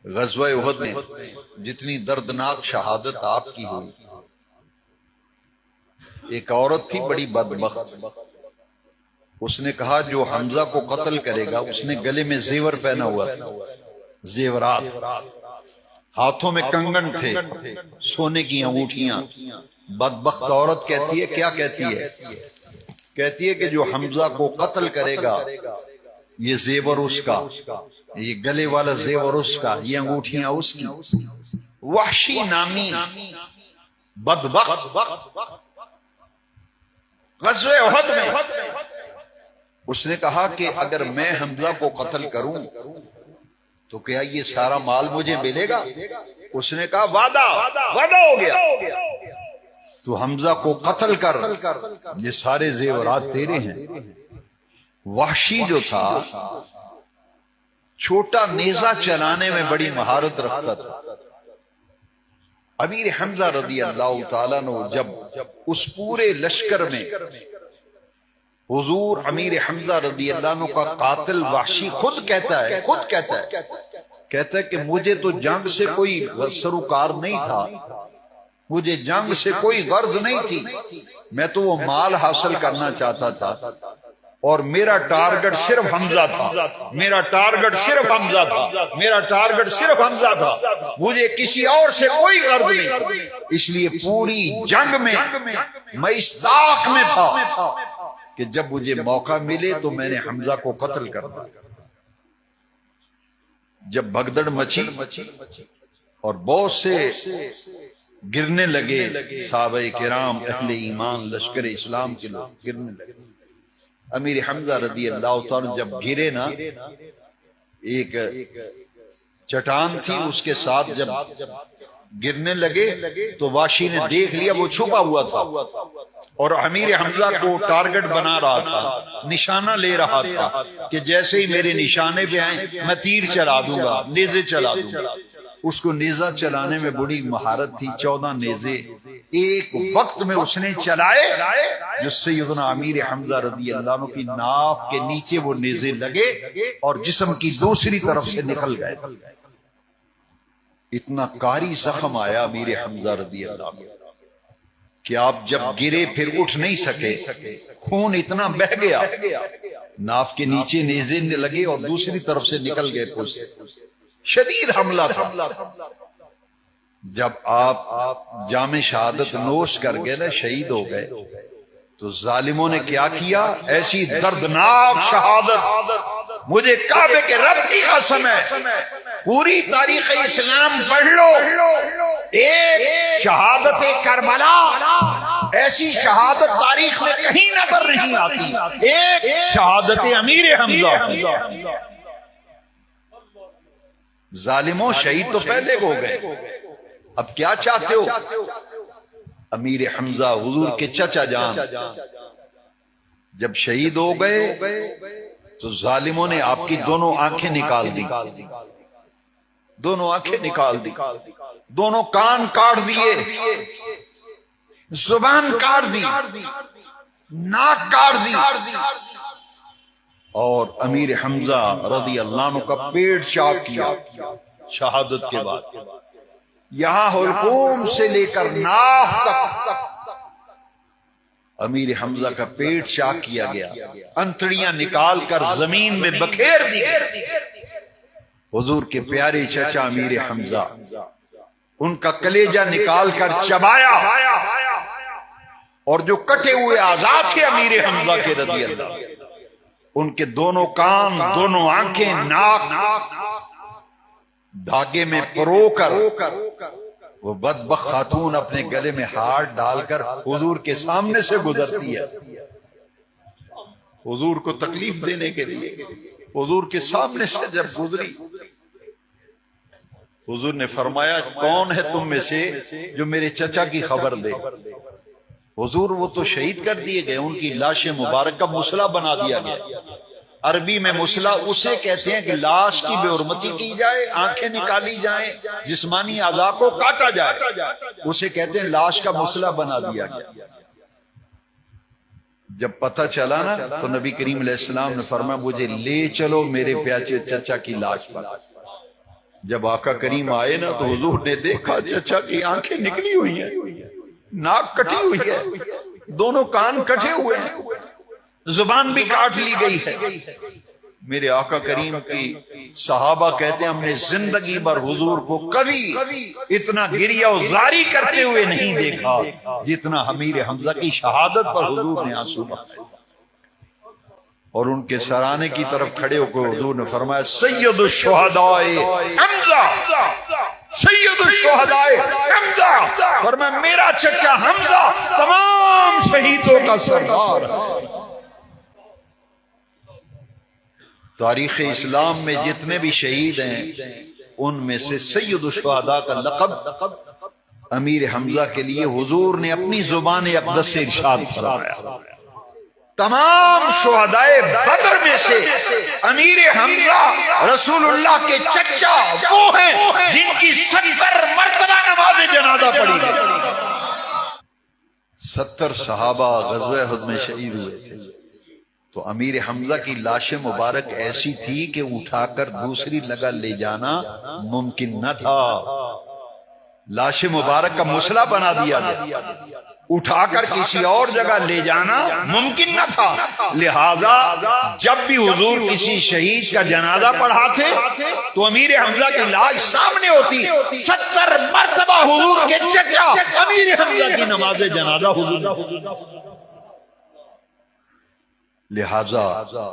غزوہ احد میں جتنی دردناک شہادت آپ کی ہوئی، ایک عورت تھی بڑی بدبخت، اس نے کہا جو حمزہ کو قتل کرے گا، اس نے گلے میں زیور پہنا ہوا تھا، زیورات، ہاتھوں میں کنگن تھے، سونے کی انگوٹھیاں۔ بدبخت عورت کہتی ہے، کیا کہتی ہے؟ کہتی ہے کہ جو حمزہ کو قتل کرے گا، یہ زیور اس کا، یہ گلے والا زیور اس کا، یہ انگوٹھیاں اس کی۔ وحشی نامی بدبخت غزوہ احد میں اس نے کہا کہ اگر میں حمزہ کو قتل کروں تو کیا یہ سارا مال مجھے ملے گا؟ اس نے کہا وعدہ ہو گیا، تو حمزہ کو قتل کر، یہ سارے زیورات تیرے ہیں۔ وحشی جو تھا چھوٹا نیزہ چلانے میں بڑی مہارت رکھتا تھا۔ امیر حمزہ رضی اللہ تعالیٰ نے جب اس پورے لشکر میں حضور امیر حمزہ رضی اللہ عنہ کا قاتل وحشی خود کہتا ہے کہ مجھے تو جنگ سے کوئی سروکار نہیں تھا، مجھے جنگ سے کوئی غرض نہیں تھی، میں تو وہ مال حاصل کرنا چاہتا تھا اور میرا ٹارگٹ صرف حمزہ تھا، میرا ٹارگٹ صرف حمزہ تھا، میرا ٹارگٹ صرف حمزہ تھا، مجھے کسی اور سے کوئی غرض نہیں، اس لیے پوری جنگ میں میں اس طاق میں تھا کہ جب مجھے موقع ملے تو میں نے حمزہ کو قتل کرنا۔ جب بھگدڑ مچی اور بہت سے گرنے لگے، صحابہ کرام، اہل ایمان، لشکر اسلام کے لوگ گرنے لگے، امیر حمزہ رضی اللہ تعالیٰ جب گرے نا، ایک چٹان تھی اس کے ساتھ جب گرنے لگے تو وحشی نے دیکھ لیا وہ چھپا ہوا تھا اور امیر حمزہ کو ٹارگٹ بنا رہا تھا، نشانہ لے رہا تھا کہ جیسے ہی میرے نشانے پہ آئیں میں تیر چلا دوں گا، نیزے چلا دوں گا۔ اس کو نیزہ چلانے میں بڑی مہارت تھی، 14 نیزے ایک وقت میں اس نے چلائے، جس سے سیدنا امیر حمزہ رضی اللہ عنہ کی ناف کے نیچے وہ نیزے لگے اور جسم کی دوسری طرف سے نکل گئے۔ اتنا کاری زخم آیا امیر حمزہ رضی اللہ عنہ کہ آپ جب گرے پھر اٹھ نہیں سکے، خون اتنا بہ گیا، ناف کے نیچے نیزے لگے اور دوسری طرف سے نکل گئے پوچھ، شدید حملہ تھا۔ جب آپ جام شہادت نوش کر گئے نا، شہید ہو گئے، تو ظالموں نے کیا کیا؟ ایسی دردناک شہادت، مجھے کعبے کے رب کی قسم ہے، پوری تاریخ اسلام پڑھ لو، ایک شہادت کربلا ایسی شہادت تاریخ میں کہیں نظر نہیں آتی، ایک شہادت امیر حمزہ۔ ظالموں شہید تو پہلے ہو گئے، اب کیا چاہتے ہو؟ امیر حمزہ حضور کے چچا جان جب شہید ہو گئے تو ظالموں نے آپ کی دونوں آنکھیں نکال دی، دونوں آنکھیں نکال دی، دونوں کان کاٹ دیے، زبان کاٹ دی، ناک کاٹ دی، اور امیر حمزہ رضی اللہ عنہ کا پیٹ چاک کیا شہادت کے بعد۔ یہاں حلقوم سے لے کر ناف تک امیر حمزہ کا پیٹ چاک کیا گیا، انتڑیاں نکال کر زمین میں بکھیر دی گئی۔ حضور کے پیارے چچا امیر حمزہ، ان کا کلیجہ نکال کر چبایا، اور جو کٹے ہوئے اعضاء تھے امیر حمزہ کے رضی اللہ، ان کے دونوں کان، دونوں آنکھیں، ناک دھاگے میں پرو کر وہ بدبخت خاتون اپنے گلے میں ہاتھ ڈال کر حضور کے سامنے سے گزرتی ہے، حضور کو تکلیف دینے کے لیے۔ حضور کے سامنے سے جب گزری، حضور نے فرمایا کون ہے تم میں سے جو میرے چچا کی خبر دے؟ حضور وہ تو شہید کر دیے گئے، ان کی لاش مبارک کا مسلح بنا دیا گیا۔ عربی میں مسلح اسے کہتے ہیں کہ لاش کی بے حرمتی کی جائے، آنکھیں نکالی جائیں، جسمانی اعضاء کو کاٹا جائے، اسے کہتے ہیں لاش کا مسلح بنا دیا گیا۔ جب پتہ چلا نا تو نبی کریم علیہ السلام نے فرمایا مجھے لے چلو میرے پیارے چچا کی لاش پر۔ جب آقا کریم آئے نا تو حضور نے دیکھا چچا کی آنکھیں نکلی ہوئی ہیں، ناک کٹی ہوئی ہے، دونوں کان کٹے ہوئے ہیں، زبان بھی کاٹ لی گئی ہے۔ میرے آقا کریم کی صحابہ کہتے ہیں ہم نے زندگی بھر حضور کو کبھی اتنا گریہ و زاری کرتے ہوئے نہیں دیکھا جتنا امیر حمزہ کی شہادت پر حضور نے آنسو بہائے، اور ان کے سرانے کی طرف کھڑے ہو کر حضور نے فرمایا سید الشہداء حمزہ، سید الشہداء حمزہ، فرمایا میرا چچا حمزہ تمام شہیدوں کا سردار ہے۔ تاریخ اسلام میں جتنے بھی شہید ہیں ان میں سے سید الشہداء کا لقب امیر حمزہ کے لیے حضور نے اپنی زبان اقدس سے ارشاد فرمایا۔ تمام شہدائے بدر میں سے امیر حمزہ رسول اللہ کے چچا وہ ہیں جن کی 70 مرتبہ نماز جنازہ پڑھی گئی۔ 70 صحابہ غزوہ احد میں شہید ہوئے تھے، تو امیر حمزہ کی لاش مبارک ایسی تھی کہ اٹھا کر دوسری جگہ لے جانا ممکن نہ تھا، لاش مبارک کا مسئلہ بنا دیا گیا، اٹھا کر کسی اور جگہ لے جانا ممکن نہ تھا، لہذا جب بھی حضور کسی شہید کا جنازہ پڑھاتے تو امیر حمزہ کی لاش سامنے ہوتی، 70 مرتبہ حضور کے چچا امیر حمزہ کی نماز جنازہ حضور، لہذا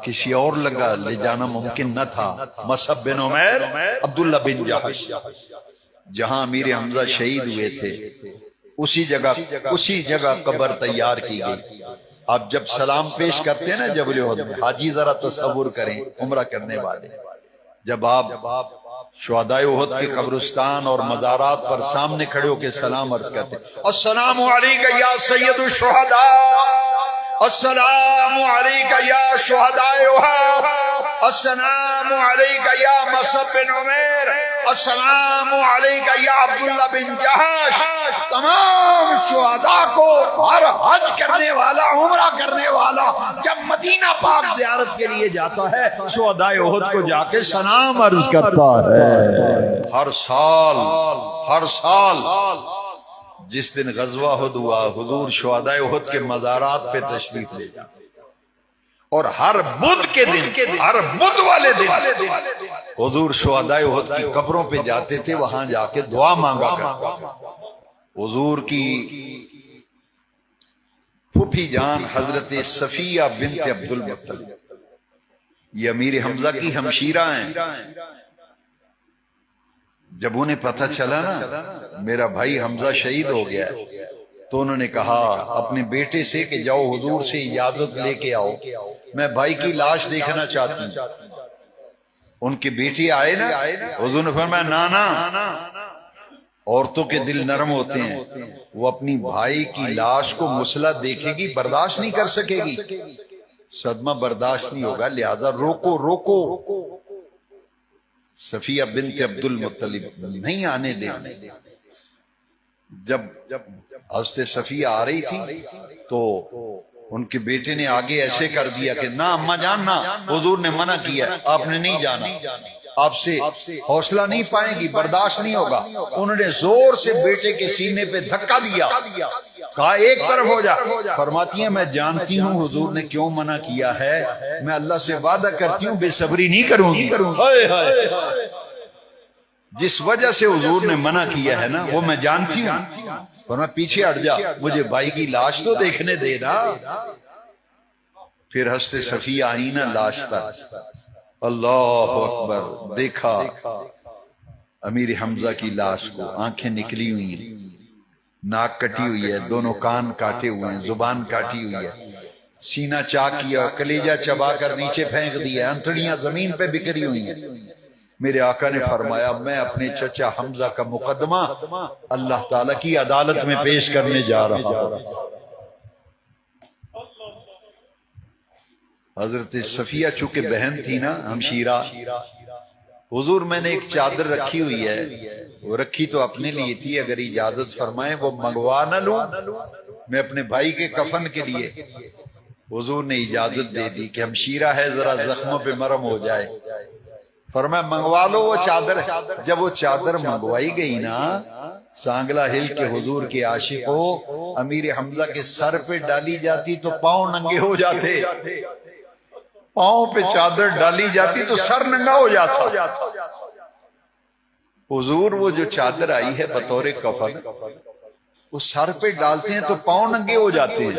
کسی اور لگا لے جانا ممکن نہ تھا۔ مصعب بن عمیر، عبداللہ بن جحش، جہاں امیر حمزہ شہید ہوئے تھے اسی جگہ قبر تیار کی گئی۔ آپ جب سلام پیش کرتے ہیں نا جبل احد میں، حاجی ذرا تصور کریں، عمرہ کرنے والے، جب آپ شہدائے احد کے قبرستان اور مزارات پر سامنے کھڑے ہو کے سلام عرض کرتے ہیں، السلام علیکم یا سید الشہداء، السلام علیکم یا شہدائے احد، السلام علیکم یا مصعب بن عمیر، السلام علیکم یا عبداللہ بن جحش۔ تمام شہداء کو ہر حج کرنے والا، عمرہ کرنے والا جب مدینہ پاک زیارت کے لیے جاتا ہے شہدائے احد کو جا کے سلام عرض کرتا ہے۔ ہر سال جس دن غزوہ احد ہوا حضور شہدائے احد کے مزارات پہ تشریف لے جاتے، اور ہر بدھ کے دن، ہر بدھ والے دن حضور شہدائے احد کی قبروں پہ جاتے تھے، وہاں جا کے دعا مانگا کرتے تھے۔ حضور کی پھوپھی جان حضرت صفیہ بنت عبد المطلب، یہ امیر حمزہ کی ہمشیرہ ہیں۔ جب انہیں پتہ چلا نا میرا بھائی حمزہ شہید ہو گیا تو انہوں نے کہا اپنے بیٹے سے کہ جاؤ حضور سے اجازت لے کے آؤ، میں بھائی کی لاش دیکھنا چاہتی ہوں۔ ان کے بیٹے آئے نا، حضور نے فرمایا نانا، عورتوں کے دل نرم ہوتے ہیں، وہ اپنی بھائی کی لاش کو مسلح دیکھے گی، برداشت نہیں کر سکے گی، صدمہ برداشت نہیں ہوگا، لہذا روکو۔ صفیہ بنت عبد المطلب نہیں آنے دیں۔ جب حضرت صفیہ آ رہی تھی تو ان کے بیٹے نے آگے ایسے کر دیا کہ نہ اماں جان نہ، حضور نے منع کیا، آپ نے نہیں جانا، آپ سے حوصلہ نہیں پائیں گی، برداشت نہیں ہوگا۔ انہوں نے زور سے بیٹے کے سینے پہ دھکا دیا، کہا ایک طرف ہو جا۔ فرماتی ہیں میں جانتی ہوں حضور نے کیوں منع کیا ہے، میں اللہ سے وعدہ کرتی ہوں بے صبری نہیں کروں گی۔ جس وجہ سے حضور نے منع کیا ہے نا وہ میں جانتی ہوں، فرمایا پیچھے ہٹ جا، مجھے بھائی کی لاش تو دیکھنے دے نا۔ پھر حضرت صفیہ آئی نا لاش پر، اللہ اکبر، دیکھا امیر حمزہ کی لاش کو، آنکھیں نکلی ہوئی ہیں، ناک کٹی ہوئی ہے، دونوں کان کاٹے ہوئے ہیں، زبان کاٹی ہوئی ہے، سینہ چاک کیا، کلیجہ چبا کر نیچے پھینک دیا، انتڑیاں زمین پہ بکھری ہوئی ہیں۔ میرے آقا نے فرمایا میں اپنے چچا حمزہ کا مقدمہ اللہ تعالیٰ کی عدالت میں پیش کرنے جا رہا ہوں۔ حضرت صفیہ چونکہ بہن تھی نا ہمشیرہ، حضور میں نے ایک چادر رکھی ہوئی ہے، وہ رکھی تو اپنے لیے تھی، اگر اجازت فرمائیں وہ منگوا نہ لوں میں اپنے بھائی کے کفن کے لیے۔ حضور نے اجازت دے دی کہ ہمشیرہ ہے ذرا زخموں پہ مرہم ہو جائے۔ فرمایا منگوا لو وہ چادر. جب وہ چادر منگوائی گئی نا، سانگلہ ہل کے حضور کے عاشق ہو، امیر حمزہ کے سر پہ ڈالی جاتی تو پاؤں ننگے ہو جاتے، پاؤں پہ چادر ڈالی جاتی تو سر ننگا ہو جاتا. حضور وہ جو چادر آئی ہے بطور کفن، وہ سر پہ ڈالتے ہیں تو پاؤں ننگے ہو جاتے ہیں،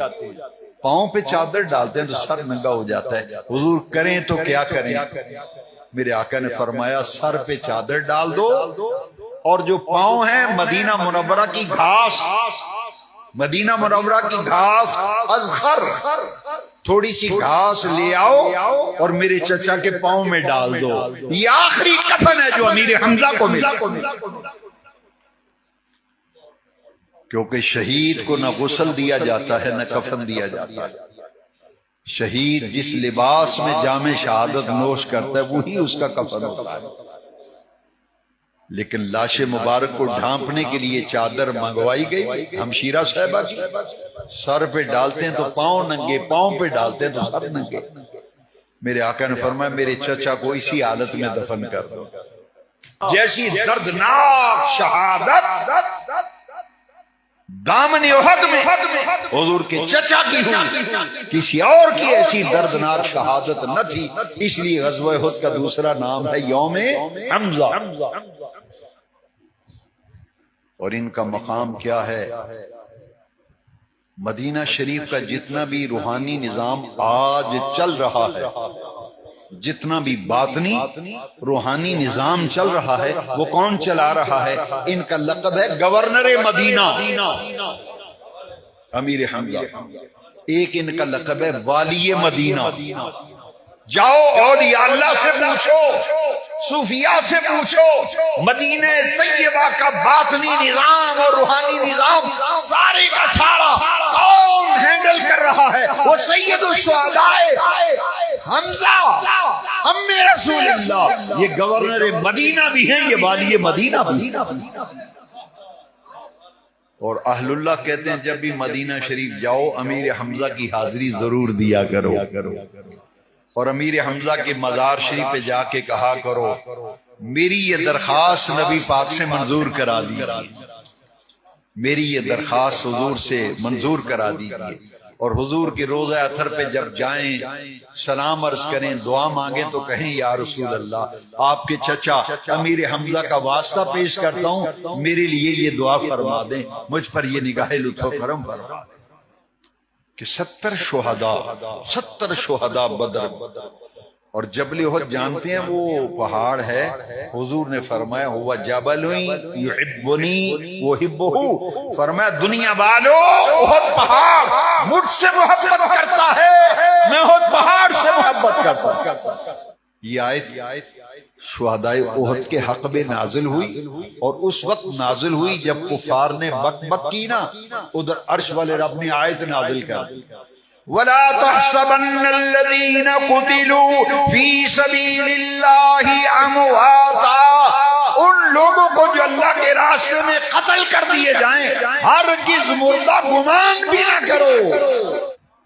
پاؤں پہ چادر ڈالتے ہیں تو سر ننگا ہو جاتا ہے. حضور کریں تو کیا کریں؟ میرے آقا نے فرمایا سر پہ چادر ڈال دو، اور جو پاؤں ہیں مدینہ منورہ کی گھاس، مدینہ منورہ کی گھاس ازخر، تھوڑی سی گھاس لے آؤ اور میرے چچا کے پاؤں میں ڈال دو. یہ آخری کفن ہے جو امیر حمزہ کو ملا. کیونکہ شہید کو نہ غسل دیا جاتا ہے نہ کفن دیا جاتا ہے. شہید جس لباس میں جام شہادت نوش کرتا ہے وہی اس کا کفن ہوتا ہے. لیکن لاش مبارک کو ڈھانپنے کے لیے چادر منگوائی گئی ہمشیرہ صاحبہ کی، سر پہ ڈالتے ہیں تو پاؤں ننگے، پاؤں پہ ڈالتے ہیں تو سر ننگے. میرے آقا نے فرمایا میرے چچا کو اسی حالت میں دفن کر دو. جیسی دردناک شہادت دامن احد میں حضور کے چچا کی ہوئی، کسی اور کی ایسی دردناک شہادت نہ تھی. اس لیے غزوہ احد کا دوسرا نام ہے یوم حمزہ. اور ان کا مقام کیا ہے؟ مدینہ شریف کا جتنا بھی روحانی نظام آج چل رہا ہے، جتنا بھی باطنی روحانی نظام چل رہا ہے، وہ کون چلا رہا ہے؟ ان کا لقب ہے گورنر مدینہ، امیر حمزہ. ایک ان کا لقب ہے والی مدینہ. جاؤ اولیاء اللہ سے پوچھو، صوفیاء سے پوچھو، مدینہ طیبہ کا باطنی نظام اور روحانی نظام سارے کا سارا کون ہینڈل کر رہا ہے؟ وہ سید الشہداء حمزہ ام رسول اللہ. یہ گورنر مدینہ بھی ہیں، یہ والی مدینہ بھی. اور اہل اللہ کہتے ہیں جب بھی مدینہ شریف جاؤ امیر حمزہ کی حاضری ضرور دیا کرو، اور امیر حمزہ کے مزار شریف پہ جا کے کہا کرو میری یہ درخواست نبی پاک سے منظور کرا دیجیے، میری یہ درخواست حضور سے منظور کرا دیجیے. اور حضور کے روضہ اطہر پہ جب جائیں سلام عرض کریں، دعا مانگیں تو کہیں یا رسول اللہ آپ کے چچا امیر حمزہ کا واسطہ پیش کرتا ہوں، میرے لیے یہ دعا فرما دیں، مجھ پر یہ نگاہ لطف و کرم فرما دیں. کہ 70 شہداء بدر. اور جبل احد جانتے ہیں وہ پہاڑ ہے، حضور نے فرمایا ہوا جبل یحبنی وحبہ، فرمایا دنیا والو احد پہاڑ مجھ سے محبت کرتا ہے، میں احد پہاڑ سے محبت کرتا ہوں. یہ آیت شہداء احد کے حق میں نازل ہوئی، اور اس وقت نازل ہوئی جب کفار نے بک بک کی نا، ادھر عرش والے رب نے آیت نازل کر دی وَلَا تَحْسَبَنَّ الَّذِينَ قُتِلُوا فِي سَبِيلِ اللَّهِ أَمْوَاتًا. ان لوگوں کو جو اللہ کے راستے میں قتل کر دیے جائیں ہرگز مردہ گمان بھی نہ کرو.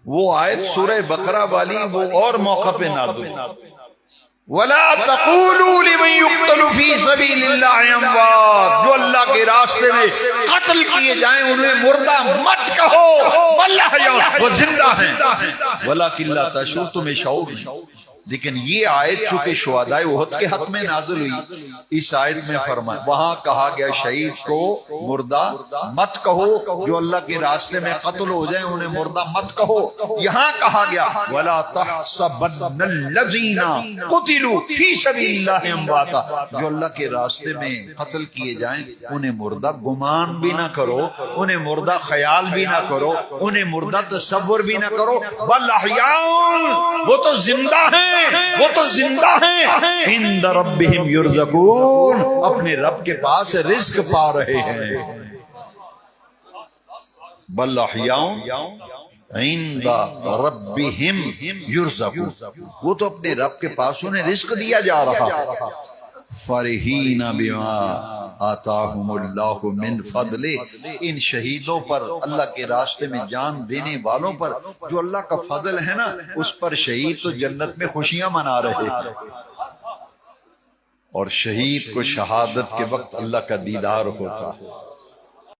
وہ آیت سورہ بقرہ والی وہ اور موقع پہ نازل. وَلَا تَقُولُوا لِمَن يُقْتَلُ فِي سَبِيلِ اللَّهِ أَمْوَاتٌ. جو اللہ کے راستے میں قتل کیے جائیں انہیں مردہ مت کہو، بل احیاء، وہ زندہ ہیں، وَلَٰكِن لَا تَشْعُرُونَ، تمہیں شعور نہیں. لیکن یہ آیت چونکہ شہداء احد کے حق میں نازل ہوئی، اس آیت میں فرمایا وہاں کہا گیا شہید کو مردہ مت کہو، جو اللہ کے راستے میں قتل ہو جائیں انہیں مردہ مت کہو. یہاں کہا گیا وَلَا تَحْسَبَنَّ الَّذِينَ قُتِلُوا فِي سَبِيلِ اللَّهِ أَمْوَاتًا. جو اللہ کے راستے میں قتل کیے جائیں انہیں مردہ گمان بھی نہ کرو، انہیں مردہ خیال بھی نہ کرو، انہیں مردہ تصور بھی نہ کرو، بل احیاء، وہ تو زندہ ہیں، وہ تو زندہ ہیں، عند ربہم یرزقون، اپنے رب کے پاس رزق پا رہے ہیں. بل احیاء عند ربہم یرزقون، وہ تو اپنے رب کے پاس انہیں رزق دیا جا رہا ہے. فرحین بما آتاہم اللہ من فضل. ان شہیدوں پر، اللہ کے راستے میں جان دینے والوں پر جو اللہ کا فضل ہے نا، اس پر شہید تو جنت میں خوشیاں منا رہے ہیں. اور شہید کو شہادت کے وقت اللہ کا دیدار ہوتا ہے۔